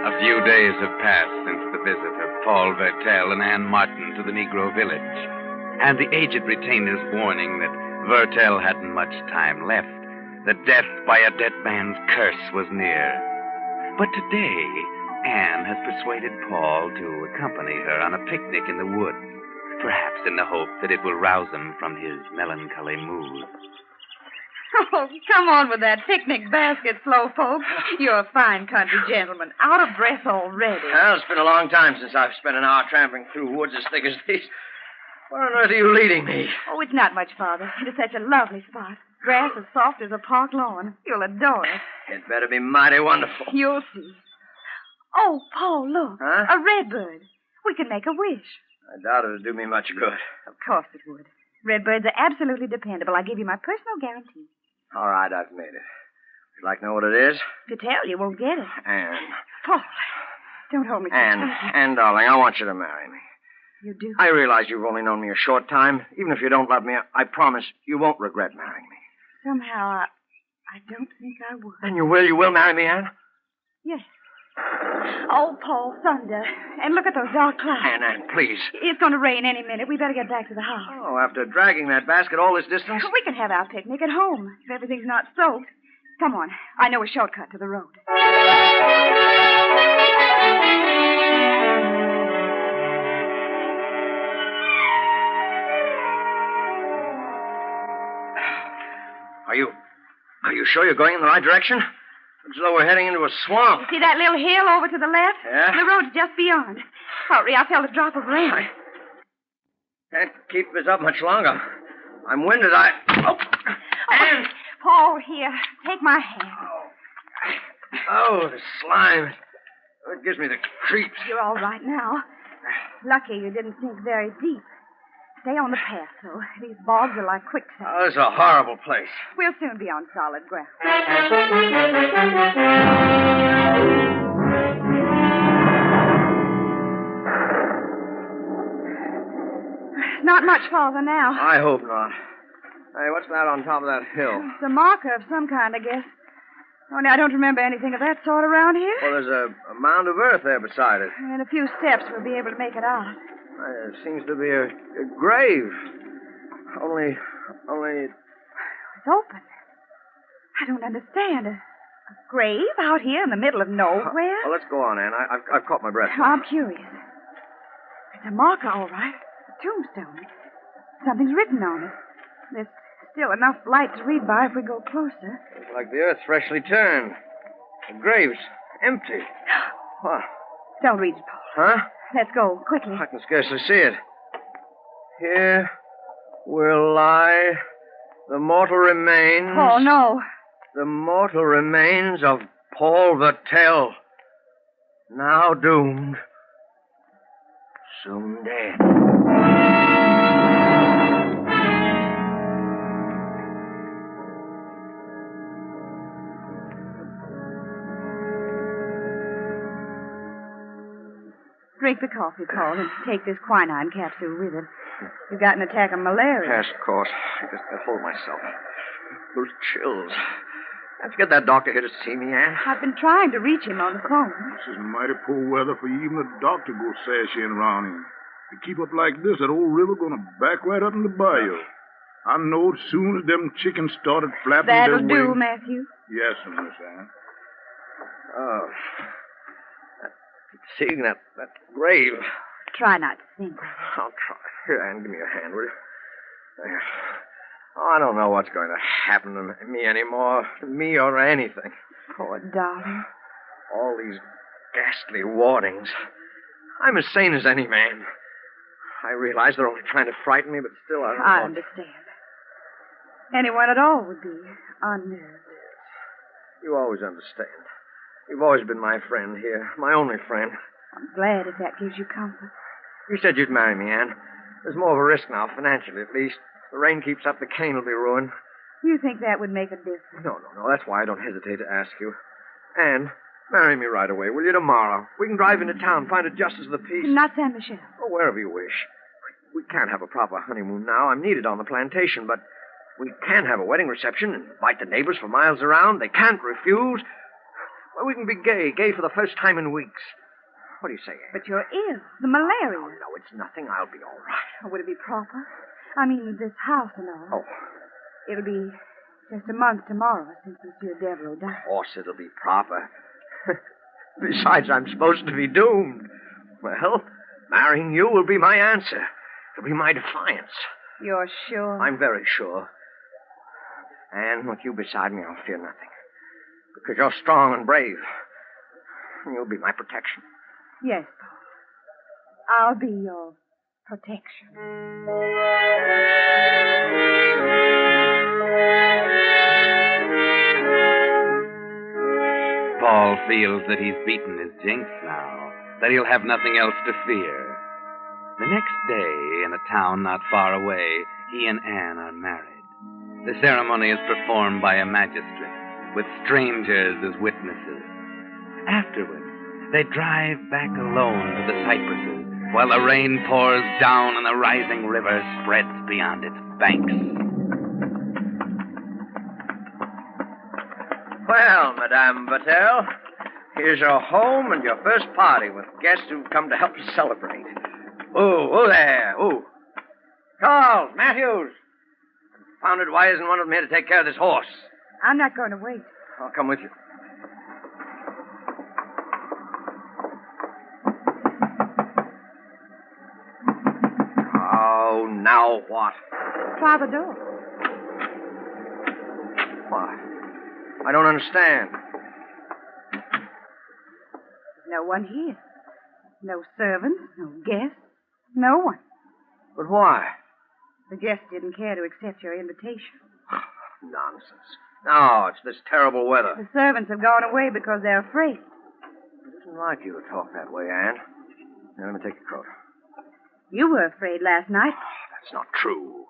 A few days have passed since the visit of Paul Vertel and Anne Martin to the Negro village, and the aged retainer's warning that Vertel hadn't much time left, that death by a dead man's curse was near. But today, Anne has persuaded Paul to accompany her on a picnic in the woods, perhaps in the hope that it will rouse him from his melancholy mood. Oh, come on with that picnic basket, Slowpoke. You're a fine country gentleman. Out of breath already. Well, it's been a long time since I've spent an hour tramping through woods as thick as these. Where on earth are you leading me? Oh, it's not much farther. It is such a lovely spot. Grass as soft as a park lawn. You'll adore it. It better be mighty wonderful. You'll see. Oh, Paul, look. Huh? A redbird. We can make a wish. I doubt it'll do me much good. Of course it would. Redbirds are absolutely dependable. I give you my personal guarantee. All right, I've made it. Would you like to know what it is? To tell you won't get it. Anne. Paul, don't hold me so Anne, tight. Anne, darling, I want you to marry me. You do? I realize you've only known me a short time. Even if you don't love me, I promise you won't regret marrying me. Somehow, I don't think I would. And you will? You will marry me, Anne? Yes. Oh, Paul, thunder. And look at those dark clouds. Anne, please. It's going to rain any minute. We better get back to the house. Oh, after dragging that basket all this distance? We can have our picnic at home, if everything's not soaked. Come on. I know a shortcut to the road. Are you sure you're going in the right direction? Looks as though we're heading into a swamp. You see that little hill over to the left? Yeah? The road's just beyond. Hurry, I felt a drop of rain. I can't keep this up much longer. I'm winded. Anne! Paul, here. Take my hand. Oh, the slime. It gives me the creeps. You're all right now. Lucky you didn't sink very deep. Stay on the path, though. These bogs are like quicksand. Oh, this is a horrible place. We'll soon be on solid ground. Not much farther now. I hope not. Hey, what's that on top of that hill? It's a marker of some kind, I guess. Only I don't remember anything of that sort around here. Well, there's a mound of earth there beside it. In a few steps, we'll be able to make it out. It seems to be a grave. Only... It's open. I don't understand. A grave out here in the middle of nowhere? Well, let's go on, Ann. I've caught my breath. I'm curious. It's a marker, all right. A tombstone. Something's written on it. There's still enough light to read by if we go closer. It's like the earth freshly turned. The grave's empty. What? Don't read it, Paul. Huh? Let's go, quickly. I can scarcely see it. Here will lie the mortal remains... Oh, no. The mortal remains of Paul Vertel, now doomed, soon dead. Drink the coffee, Paul, and take this quinine capsule with it. You've got an attack of malaria. Yes, of course. I just can't hold myself. Those chills. Can't you get that doctor here to see me, Ann? I've been trying to reach him on the phone. This is mighty poor weather for even the doctor to go sashaying around here. If you keep up like this, that old river gonna back right up in the bayou. I know as soon as them chickens started flapping That'll their wings... do, Matthew. Yes, Miss Ann. Oh. Seeing that grave. Try not to think. I'll try. Here, Ann, give me your hand, will you? There. Oh, I don't know what's going to happen to me anymore. To me or anything. Poor darling. All these ghastly warnings. I'm as sane as any man. I realize they're only trying to frighten me, but still I don't I know. understand. Anyone at all would be unnerved. You always understand. You've always been my friend here. My only friend. I'm glad if that gives you comfort. You said you'd marry me, Ann. There's more of a risk now, financially at least. If the rain keeps up, the cane will be ruined. You think that would make a difference? No. That's why I don't hesitate to ask you. Ann, marry me right away, will you, tomorrow? We can drive into town, find a justice of the peace. Not San Michel. Oh, wherever you wish. We can't have a proper honeymoon now. I'm needed on the plantation, but we can have a wedding reception and invite the neighbors for miles around. They can't refuse. Well, we can be gay for the first time in weeks. What do you say, Ann? But you're ill. The malaria. No, it's nothing. I'll be all right. Or would it be proper? I mean, this house and all. Oh. It'll be just a month tomorrow since Monsieur Deveraux died. Of course it'll be proper. Besides, I'm supposed to be doomed. Well, marrying you will be my answer. It'll be my defiance. You're sure? I'm very sure. And with you beside me, I'll fear nothing. Because you're strong and brave. You'll be my protection. Yes, Paul. I'll be your protection. Paul feels that he's beaten his jinx now, that he'll have nothing else to fear. The next day, in a town not far away, he and Anne are married. The ceremony is performed by a magistrate, with strangers as witnesses. Afterward, they drive back alone to the cypresses, while the rain pours down and the rising river spreads beyond its banks. Well, Madame Vertel, here's your home and your first party with guests who've come to help you celebrate. Oh there. Oh. Charles, Matthews. Confounded, why isn't one of them here to take care of this horse? I'm not going to wait. I'll come with you. Oh, now what? Try the door. What? I don't understand. No one here. No servants, no guests, no one. But why? The guests didn't care to accept your invitation. Nonsense. No, it's this terrible weather. The servants have gone away because they're afraid. It isn't like you to talk that way, Anne. Now, let me take your coat. You were afraid last night. That's not true.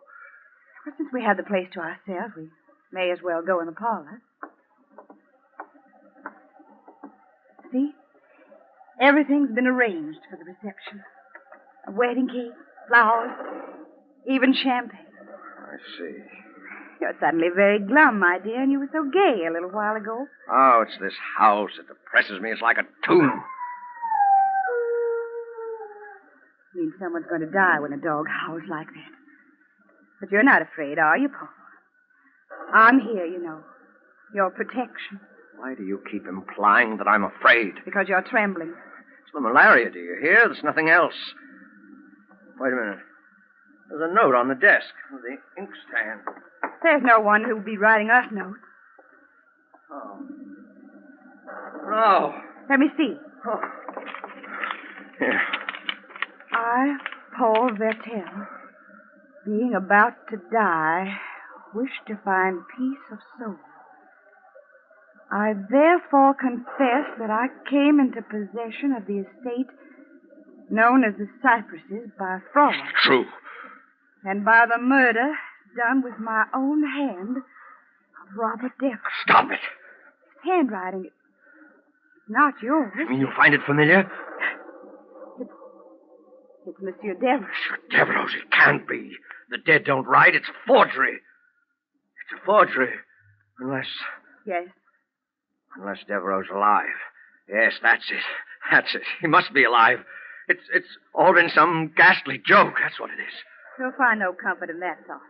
But since we have the place to ourselves, we may as well go in the parlor. See? Everything's been arranged for the reception. A wedding cake, flowers, even champagne. I see. You're suddenly very glum, my dear, and you were so gay a little while ago. Oh, it's this house that depresses me. It's like a tomb. Means someone's going to die when a dog howls like that. But you're not afraid, are you, Paul? I'm here, you know. Your protection. Why do you keep implying that I'm afraid? Because you're trembling. It's the malaria, do you hear? There's nothing else. Wait a minute. There's a note on the desk. The inkstand. There's no one who'll be writing us notes. Oh. No. Let me see. Oh. Here. I, Paul Vertel, being about to die, wish to find peace of soul. I therefore confess that I came into possession of the estate known as the Cypresses by fraud. True. And by the murder done with my own hand of Robert Deveraux. Stop it. His handwriting, it's not yours. You mean you find it familiar? It's Monsieur Deveraux. Monsieur Deveraux, it can't be. The dead don't write. It's a forgery. It's a forgery. Unless... Yes. Unless Deveraux's alive. Yes, that's it. That's it. He must be alive. It's all been some ghastly joke. That's what it is. You'll find no comfort in that thought.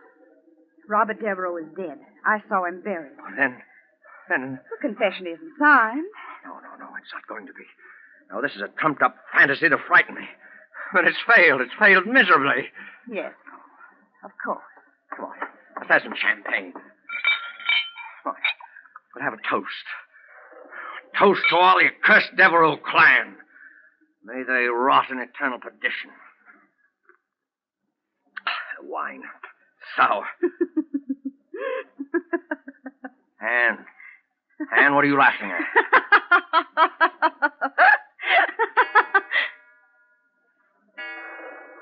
Robert Deveraux is dead. I saw him buried. Then... The confession isn't signed. No, it's not going to be. No, this is a trumped-up fantasy to frighten me. But it's failed. It's failed miserably. Yes, of course. Come on. Let's have some champagne. Come on. We'll have a toast. A toast to all the accursed Deveraux clan. May they rot in eternal perdition. Wine. Sour. Anne, what are you laughing at?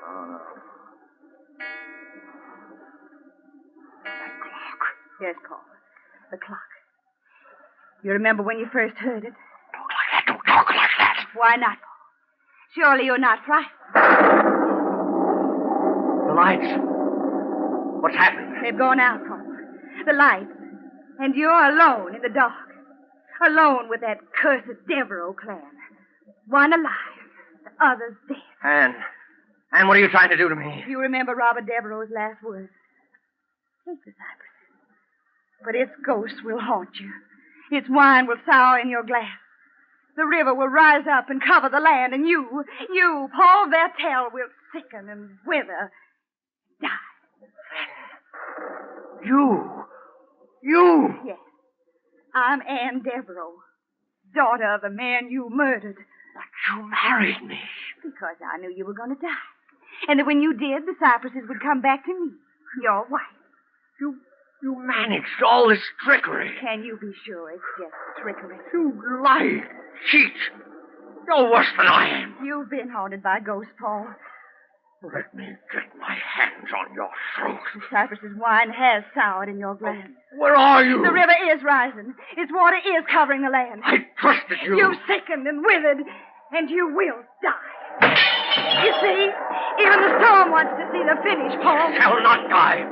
Oh, no. That clock. Yes, Paul. The clock. You remember when you first heard it? Don't talk like that. Why not, Paul? Surely you're not frightened. The lights. What's happened? They've gone out, Paul. The lights. And you're alone in the dark. Alone with that cursed Deveraux clan. One alive, the other's dead. Anne, what are you trying to do to me? You remember Robert Deveraux's last words. Take the cypresses. But its ghost will haunt you. Its wine will sour in your glass. The river will rise up and cover the land, and you, Paul Vertel, will sicken and wither, die. You? Yes. I'm Anne Deveraux, daughter of the man you murdered. But you married me. Because I knew you were going to die. And that when you did, the cypresses would come back to me, your wife. You managed all this trickery. Can you be sure it's just trickery? You lie, cheat. You're worse than I am. You've been haunted by ghosts, Paul. Let me get my hands on your throat. The cypress's wine has soured in your glass. Where are you? The river is rising. Its water is covering the land. I trusted you. You've sickened and withered, and you will die. You see, even the storm wants to see the finish, Paul. You shall not die.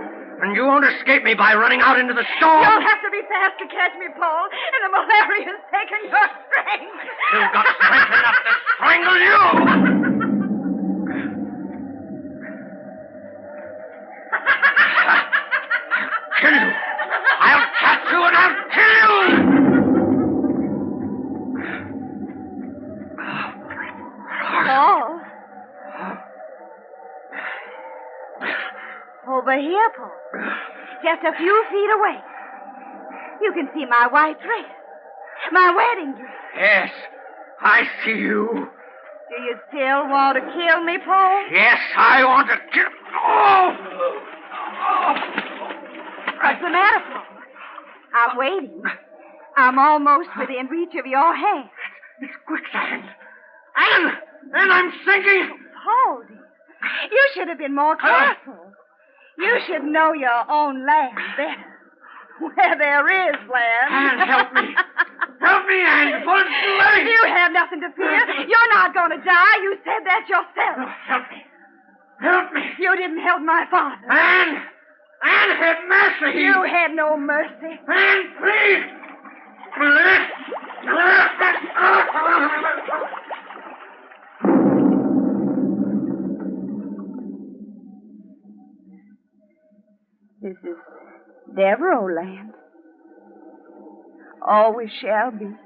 And you won't escape me by running out into the storm. You'll have to be fast to catch me, Paul, and the malaria's taken your strength. You've got strength enough to strangle you. Kill you. I'll catch you and I'll kill you. Paul. Over here, Paul. Just a few feet away. You can see my white dress. My wedding dress. Yes, I see you. Do you still want to kill me, Paul? Yes, I want to kill... Oh! What's the matter, Paul? I'm waiting. I'm almost within reach of your hand. It's quicksand. And I'm sinking. Paul, dear. You should have been more careful. You should know your own land better. Where there is land. Anne, help me. Help me, Anne, before it's too late. You have nothing to fear. You're not going to die. You said that yourself. Help me. Help me. You didn't help my father. Anne! Anne, have mercy. You had no mercy. Anne, please. This is Deveraux land. Always shall be.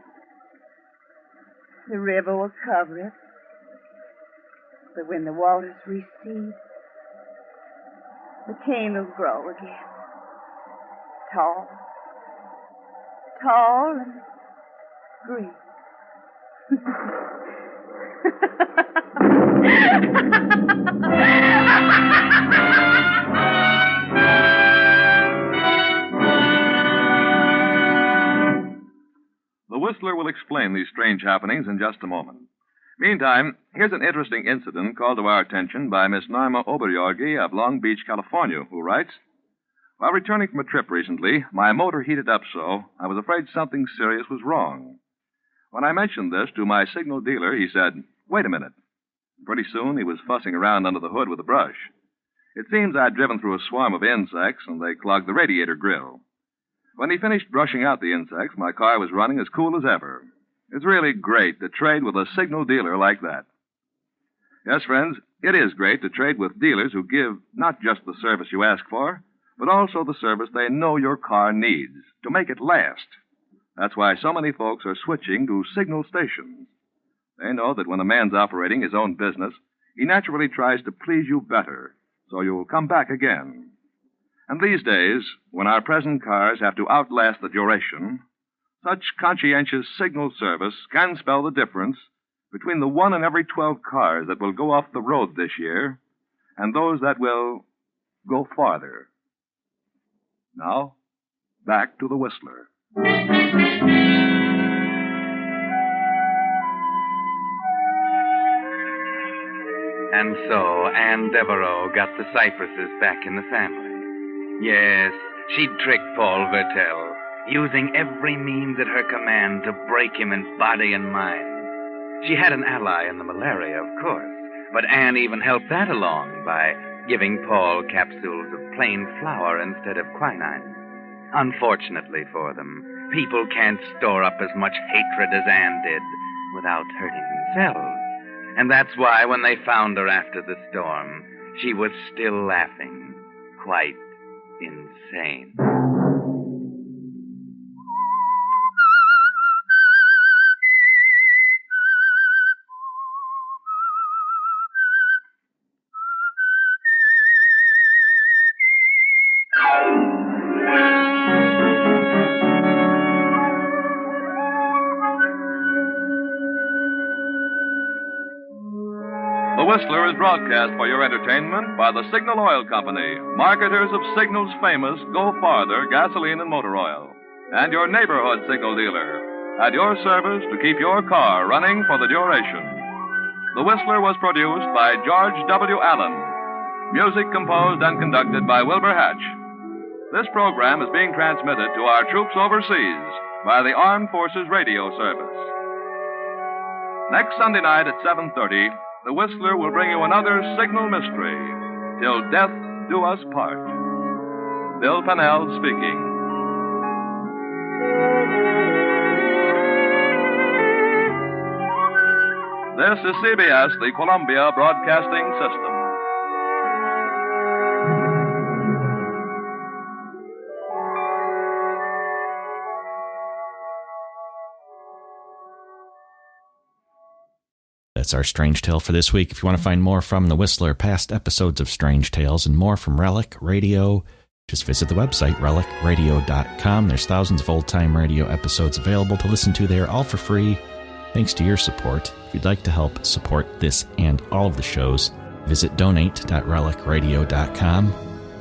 The river will cover it. But when the waters recede, the cane will grow again. Tall. Tall and green. The Whistler will explain these strange happenings in just a moment. Meantime, here's an interesting incident called to our attention by Miss Norma Oberjorgi of Long Beach, California, who writes, "While returning from a trip recently, my motor heated up so I was afraid something serious was wrong. When I mentioned this to my signal dealer, he said, 'Wait a minute.' Pretty soon he was fussing around under the hood with a brush. It seems I'd driven through a swarm of insects, and they clogged the radiator grill. When he finished brushing out the insects, my car was running as cool as ever. It's really great to trade with a signal dealer like that." Yes, friends, it is great to trade with dealers who give not just the service you ask for, but also the service they know your car needs to make it last. That's why so many folks are switching to signal stations. They know that when a man's operating his own business, he naturally tries to please you better, so you'll come back again. And these days, when our present cars have to outlast the duration, such conscientious signal service can spell the difference between the 1 in every 12 cars that will go off the road this year and those that will go farther. Now, back to the Whistler. And so Anne Deveraux got the Cypresses back in the family. Yes, she'd tricked Paul Vertel, using every means at her command to break him in body and mind. She had an ally in the malaria, of course, but Anne even helped that along by giving Paul capsules of plain flour instead of quinine. Unfortunately for them, people can't store up as much hatred as Anne did without hurting themselves. And that's why when they found her after the storm, she was still laughing. Quite insane. The Whistler is broadcast for your entertainment by the Signal Oil Company, marketers of Signal's famous Go Farther gasoline and motor oil, and your neighborhood signal dealer, at your service to keep your car running for the duration. The Whistler was produced by George W. Allen. Music composed and conducted by Wilbur Hatch. This program is being transmitted to our troops overseas by the Armed Forces Radio Service. Next Sunday night at 7:30, The Whistler will bring you another signal mystery, Till Death Do Us Part. Bill Pennell speaking. This is CBS, the Columbia Broadcasting System. That's our Strange Tale for this week. If you want to find more from The Whistler, past episodes of Strange Tales, and more from Relic Radio, just visit the website, relicradio.com. There's thousands of old-time radio episodes available to listen to there, all for free, thanks to your support. If you'd like to help support this and all of the shows, visit donate.relicradio.com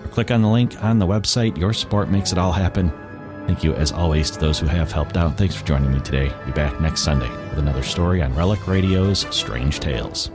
or click on the link on the website. Your support makes it all happen. Thank you, as always, to those who have helped out. Thanks for joining me today. Be back next Sunday with another story on Relic Radio's Strange Tales.